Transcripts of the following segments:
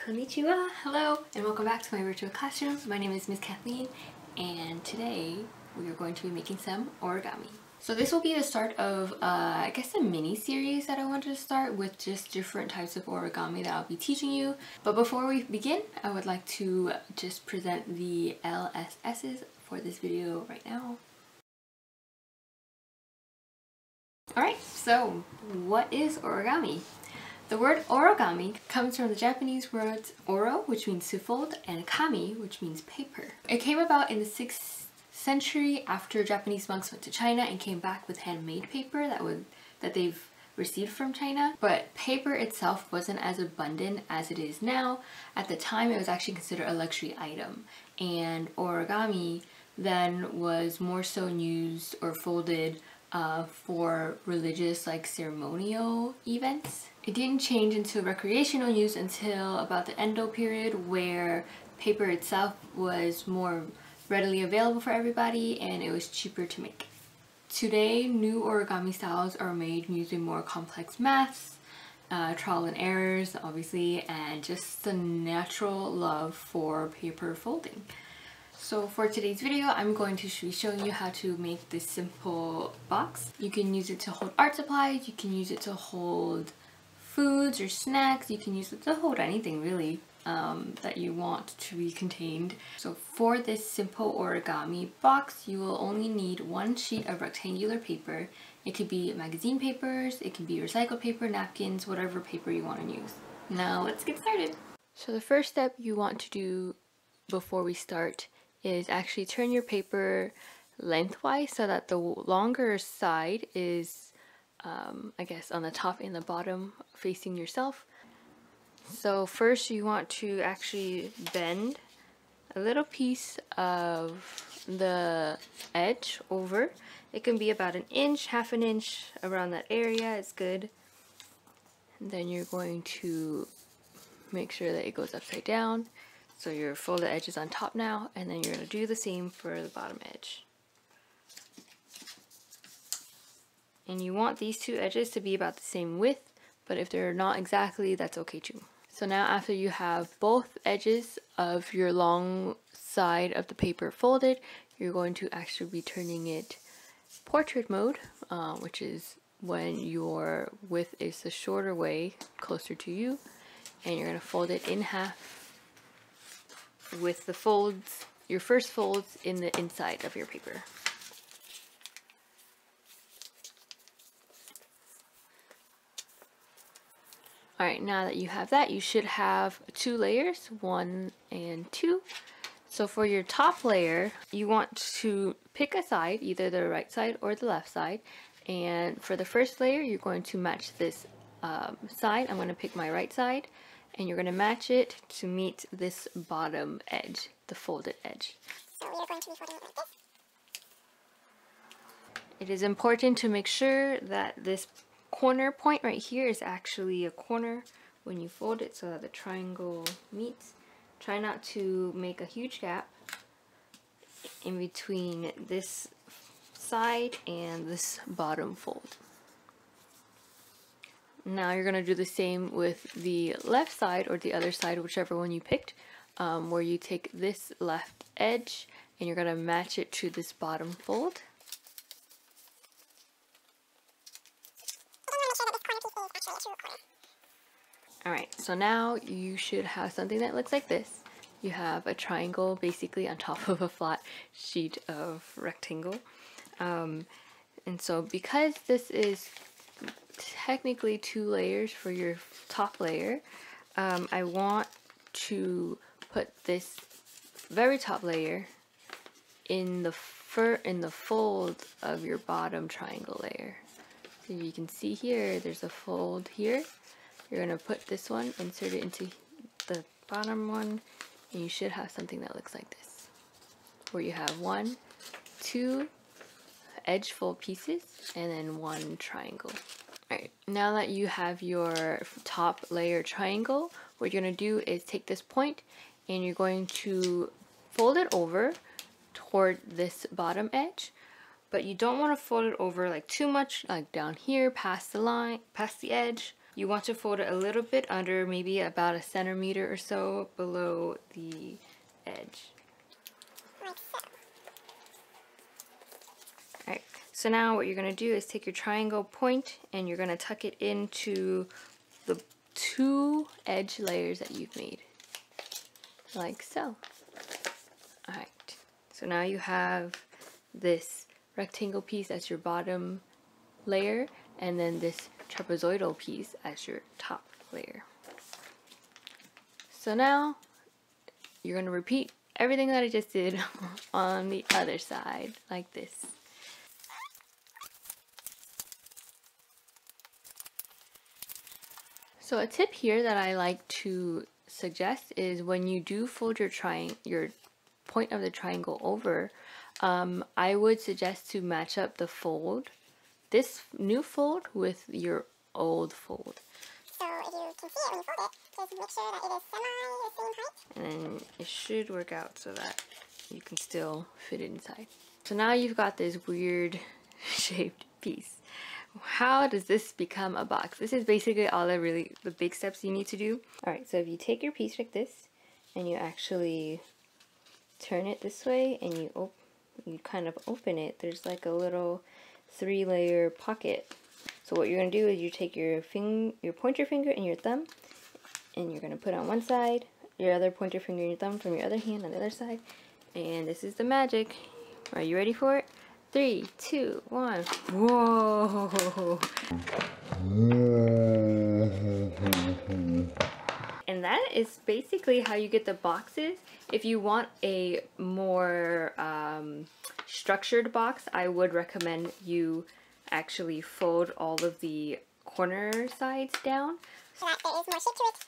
Konnichiwa, hello, and welcome back to my virtual classroom. My name is Miss Kathleen, and today we are going to be making some origami. So this will be the start of, I guess, a mini-series that I wanted to start with just different types of origami that I'll be teaching you. But before we begin, I would like to just present the LSSs for this video right now. Alright, so what is origami? The word origami comes from the Japanese words oro, which means to fold, and kami, which means paper. It came about in the 6th century after Japanese monks went to China and came back with handmade paper that they've received from China. But paper itself wasn't as abundant as it is now. At the time, it was actually considered a luxury item, and origami then was more so used or folded for religious, like, ceremonial events. It didn't change into recreational use until about the Edo period, where paper itself was more readily available for everybody and it was cheaper to make. Today, new origami styles are made using more complex maths, trial and errors, obviously, and just the natural love for paper folding. So for today's video, I'm going to be showing you how to make this simple box. You can use it to hold art supplies, you can use it to hold foods or snacks, you can use it to hold anything really that you want to be contained. So for this simple origami box, you will only need one sheet of rectangular paper. It could be magazine papers, it can be recycled paper, napkins, whatever paper you want to use. Now let's get started. So the first step you want to do before we start is actually turn your paper lengthwise so that the longer side is, I guess, on the top and the bottom facing yourself. So first you want to actually bend a little piece of the edge over. It can be about an inch, half an inch, around that area is good. And then you're going to make sure that it goes upside down. So your folded edge is on top now, and then you're going to do the same for the bottom edge. And you want these two edges to be about the same width, but if they're not exactly, that's okay too. So now after you have both edges of your long side of the paper folded, you're going to actually be turning it portrait mode, which is when your width is the shorter way, closer to you, and you're going to fold it in half with the folds, your first folds in the inside of your paper. Alright, now that you have that, you should have 2 layers, 1 and 2. So for your top layer, you want to pick a side, either the right side or the left side. And for the first layer, you're going to match this side. I'm going to pick my right side. And you're going to match it to meet this bottom edge, the folded edge. So we are going to be folding it like this. It is important to make sure that this corner point right here is actually a corner when you fold it so that the triangle meets. Try not to make a huge gap in between this side and this bottom fold. Now you're going to do the same with the left side or the other side, whichever one you picked, where you take this left edge and you're going to match it to this bottom fold. Alright, so now you should have something that looks like this. You have a triangle basically on top of a flat sheet of rectangle. And so because this is technically 2 layers for your top layer, I want to put this very top layer in the fold of your bottom triangle layer. So you can see here, there's a fold here. You're going to put this one, insert it into the bottom one, and you should have something that looks like this, where you have 1, 2 edge fold pieces, and then 1 triangle. Alright, now that you have your top layer triangle, what you're going to do is take this point and you're going to fold it over toward this bottom edge, but you don't want to fold it over like too much, like down here past the line, past the edge. You want to fold it a little bit under, maybe about a centimeter or so below the edge. Like so. Alright, so now what you're going to do is take your triangle point and you're going to tuck it into the 2 edge layers that you've made. Like so. Alright, so now you have this rectangle piece as your bottom layer and then this trapezoidal piece as your top layer. So now you're going to repeat everything that I just did on the other side like this. So a tip here that I like to suggest is when you do fold your point of the triangle over, I would suggest to match up the fold, this new fold, with your old fold. So if you can see it when you fold it, just make sure that it is semi the same height. And then it should work out so that you can still fit it inside. So now you've got this weird shaped piece. How does this become a box? This is basically all the big steps you need to do. Alright, so if you take your piece like this and you actually turn it this way and you kind of open it, there's like a little 3-layer pocket. So what you're going to do is you take your pointer finger and your thumb and you're going to put on one side, your other pointer finger and your thumb from your other hand on the other side, and this is the magic. Are you ready for it? 3, 2, 1. Whoa! And that is basically how you get the boxes. If you want a more structured box, I would recommend you actually fold all of the corner sides down So that there is more shape to it.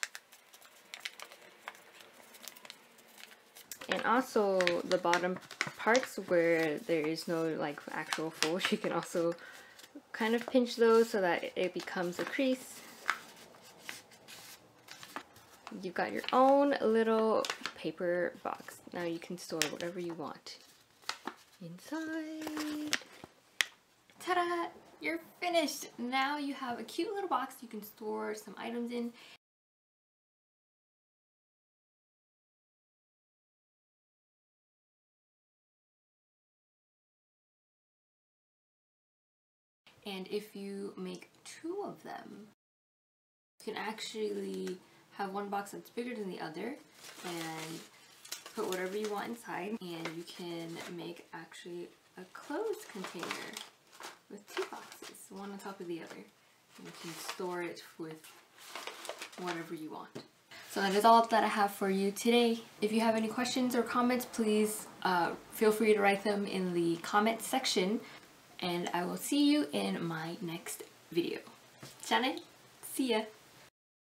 and also the bottom parts where there is no like actual fold, you can also kind of pinch those so that it becomes a crease. You've got your own little paper box. Now you can store whatever you want inside. Ta-da! You're finished! Now you have a cute little box you can store some items in. And if you make 2 of them, you can actually have one box that's bigger than the other and put whatever you want inside, and you can make actually a closed container with 2 boxes, one on top of the other. And you can store it with whatever you want. So that is all that I have for you today. If you have any questions or comments, please feel free to write them in the comment section. And I will see you in my next video. Shannon, see ya!